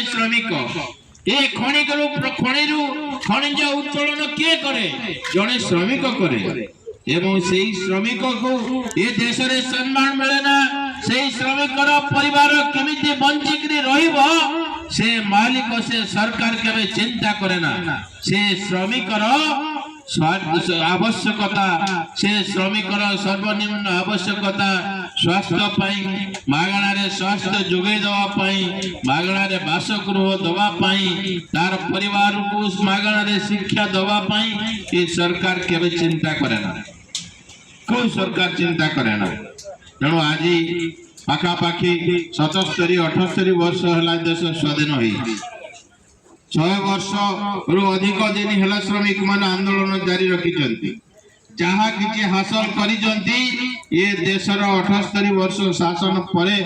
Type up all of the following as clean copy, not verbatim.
श्रमिक ए खनिज उत्तोलन किए करे जड़े श्रमिक करे एवं से श्रमिक को ए देश रे सम्मान मिले ना से श्रमिक परिवार केमिति बंचिक रहिबो से मालिक से सरकार केबे चिंता करे ना से श्रमिक आवश्यकता से श्रमिक सर्वनिम्न आवश्यकता स्वास्थ्य पाई मागणा रे स्वास्थ्य जोगे दवा पाई मागणा रे बासगृह दवा पाई तार परिवार को मागणा रे शिक्षा दवा पाई ये सरकार केबे चिंता करे ना कोई सरकार चिंता करे ना तेणु आज पाखापाखि 77-78 वर्ष है देश स्वाधीन हो 6 वर्ष रु अधिक दिन है श्रमिक मान आंदोलन जारी रखिंट जहा कि हासिल करिजंती ये देशर 78 वर्ष शासन परे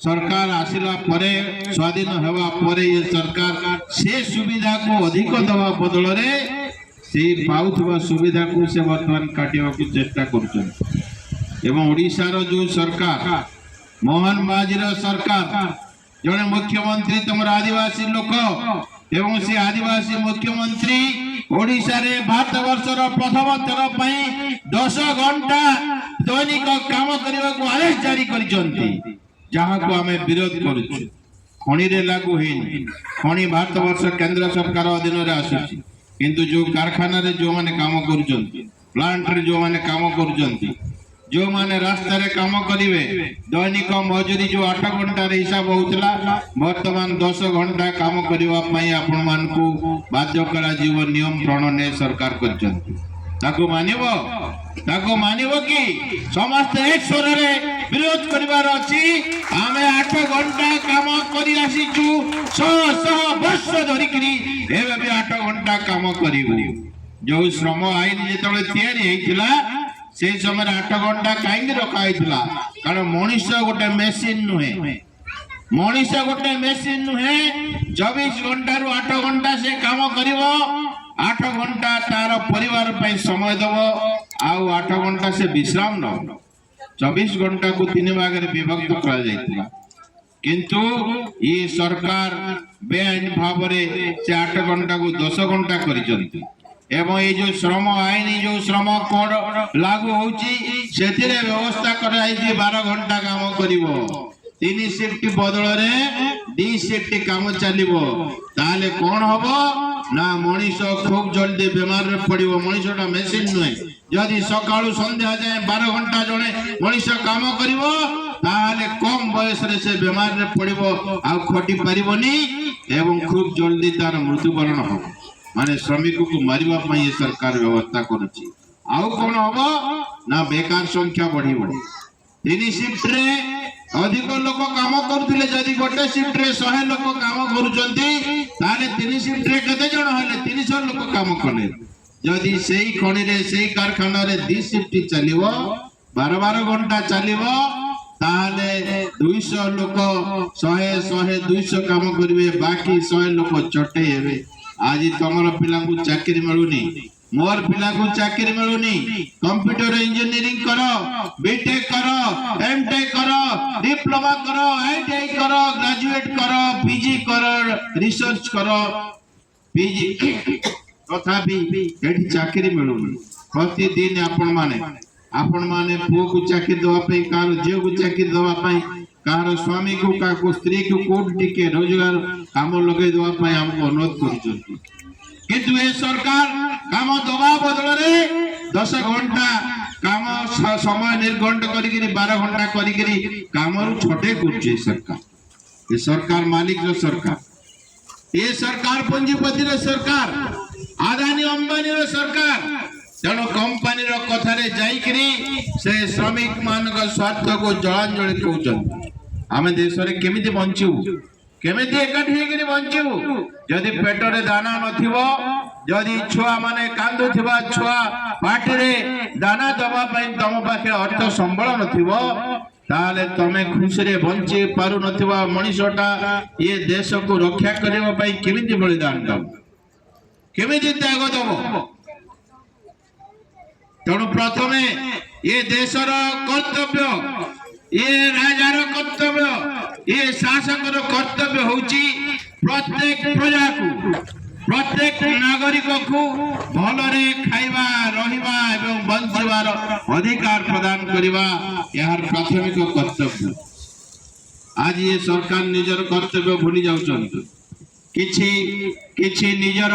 सरकार आसिला परे स्वाधीन होगा परे ये सरकार से सुविधा को अधिक दवा बदल रे से पाउथवा सुविधा को से वर्तमान काटिया को चेष्टा करुछन एवं ओडिशार जो सरकार मोहन माझीर सरकार जने मुख्यमंत्री तुम आदिवासी लोक एवं से आदिवासी मुख्यमंत्री ओडिशा रे भारत वर्षर प्रथम थर 10 घंटा दैनिक काम करने को आदेश जारी करिसंती जहां को हमें विरोध करूछु खणी रे लागू हेनी खणी भारत वर्ष केंद्र सरकार अधीन रे आसुची किंतु जो कारखाना रे जो माने काम करूचंती प्लांट रे जो माने काम करूचंती जो माने रास्ता रे काम करिवे दैनिक मजूरी जो 8 घंटा रे हिसाब होतला वर्तमान 10 घंटा काम करबा पई आपण मान को बाध्य करा जीव नियम प्रणयन सरकार करचंती ताको मानिबो कि समस्त एक स्वर रे विरोध करिवार अछि आमे 8 घंटा काम करि आसीचु 100 वर्ष धरि करी एबे भी 8 घंटा काम करिवो जो श्रम आईन जेतले तयारी हेतिला से समय 8 घंटा कहीं रखा कारण मनीष गोटे मेसीन नुहे 24 घंटा रु 8 घंटा से काम करिव 8 घंटा तार परिवार पे समय दब आउ 8 घंटा से विश्राम न 24 घंटा को 3 भाग में विभक्त कर किंतु ये सरकार बेआईन भाव से 8 घंटा को 10 घंटा करिसंती एवं ये जो श्रम आईन जो श्रम कोड लागू होची सेथिरे व्यवस्था कराई 12 घंटा काम करिवो 3 शिफ्ट बदल रे 2 शिफ्ट काम चलिवो ताले कोन हबो ना मनीष खूब जल्दी बीमार रे पड़िवो मनीषटा मेसिन नुहे यदि सकाळु संध्या जाए 12 घंटा जणे मनीष काम करिवो ताले कम बयस रे से बीमार रे पड़िवो आ खटी परिबोनी एवं खूब जल्दी तार मृत्युवरण हो माने श्रमिक को मारिबा पई सरकार व्यवस्था करूची आउ कोन हबो ना बेकार संख्या बढ़िबो 3 शिफ्ट रे अधिक लोक काम करथिले जदी गोटे शिफ्ट रे 100 लोक काम करूचंती ताले 3 शिफ्ट रे कते जण हले 300 लोक काम कले जदी सेही खणी रे सेही कारखाना रे 2 शिफ्ट चलिवो 12 घंटा चलिवो ताले 200 लोक 100 200 काम करिवे बाकी 100 लोक चटे हेबे आज तुमर पिला को चाकरी मिलुनी मोर पिला को चाकरी मिलुनी कंप्यूटर इंजीनियरिंग करो बीटेक करो एमटेक करो डिप्लोमा करो आईटीआई करो ग्रेजुएट करो पीजी करो रिसर्च करो पीजी तथापि एठी चाकरी मिलुनी प्रतिदिन आपण माने पुओ को चाकरी दवा पई कार झियो को चाकरी दवा पई कार स्वामी को का को स्त्री को कोट टिके रोजगार काम लगे दवा पई हमको अनुरोध करूछंती किंतु ए सरकार काम दवा बदल रे 10 घंटा काम समय निर्घंट करी 12 घंटा करी काम रु छोटे कुछ सरकार ये सरकार मालिक रो सरकार ये सरकार पंजीपति रो सरकार आदानी अंबानी रो सरकार तेणु कंपनी रो कथा रे जाई करी से श्रमिक मान का स्वार्थ को जलांजलि कहउछन आमे देश रे केमिति बंचू केमिति एकाठी हेकरी बंचू जदि पेट रे दाना नथिबो जदि छुआ माने कांदु थिबा छुआ पाटी रे दाना दबा पई तम पाखे अर्थ संबळ नथिबो ताले तमे खुशी रे बंची पारु नथिबा मनीषटा ये देश को रक्षा करबा पई केमिति बलिदान दब केमिति त्याग दब तेणु प्रथमे ये देशर कर्तव्य ये राजार कर्तव्य ये शासकर कर्तव्य होची प्रत्येक प्रजा को प्रत्येक नागरिक को भलरे खाइबा रहिबा एवं बंचिबार अधिकार प्रदान करिबा यार प्राथमिक कर्तव्य। आज ये सरकार निजर कर्तव्य भूली जाउछन किछि निजर